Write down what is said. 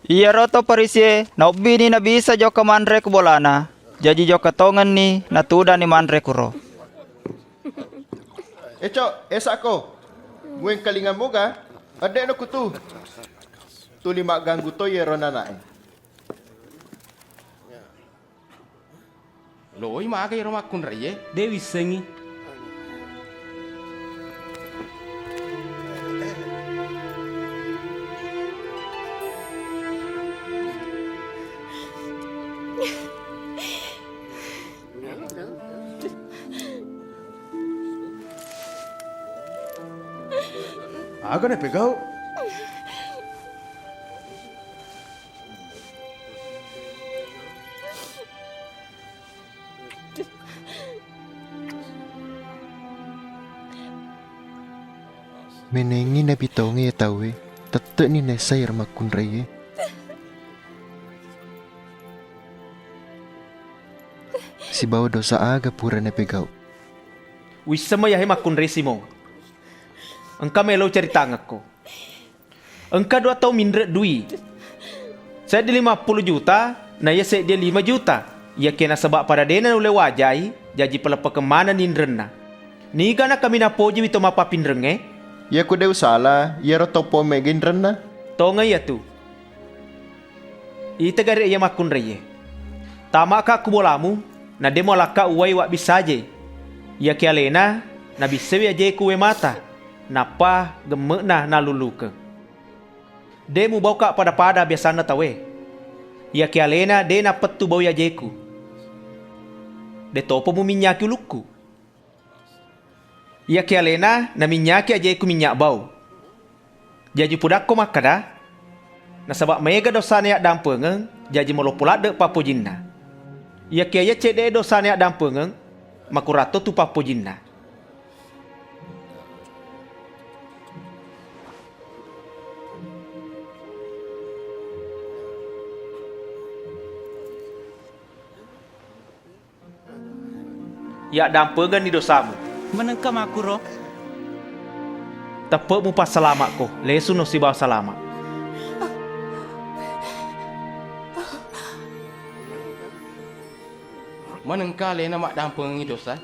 Iya roto parisye, na ubbi ni na bisa jo ka manre ko bolana. Jaji jo katongan ni natuda ni manre kuro. Eco, esa ko. Muen kalingan mo ga? Ade no kutu. Tuli mak ganggu to yero nanae. Loi maga yero makun raye. Dewi sengi. Aga na pegau. Menengi na bitongi ya tawe. Tete ni nesa yar makun raye. Si bawa dosa aga pura na pegau. Wisama yahe makun resi mo. Engkau melo cerita ngako. Engkau 2 tahun mindre dui. Saya di 50 juta, na ya saya dia 5 juta. Ya kena sebab pada dena ule wajai, jaji pelapa kemana nindrena. Ni kana kami na poji wito mapa pindrenge. Ya ku deu salah, ya rotopo megin rena. Tonga ya tu. Ita gari ya makun reye. Tamak ka kubolamu, na demo laka uwai wak bisaje. Ya ke alena, na bisewi aje kuwe mata. Napa gemek na luluke. Demu bau kak pada biasa na tawe. Ya ke alena de na petu bau ya jeku. De topo mu minyaki uluku. Ya ke alena na minyaki ajeku minyak bau. Jaji pudakko makada. Na sabab mega dosane yak dampengeng, jaji molopulak dek papo jinna. Ya ke ya cede dosane yak dampengeng, makurato tu papo jinna. Ya dampengan ni dosamu. Menengkam aku ro. Tepuk mu pas selamat ko. Lesu no si bawa selamat. Manengka lena mak dampeng dosa.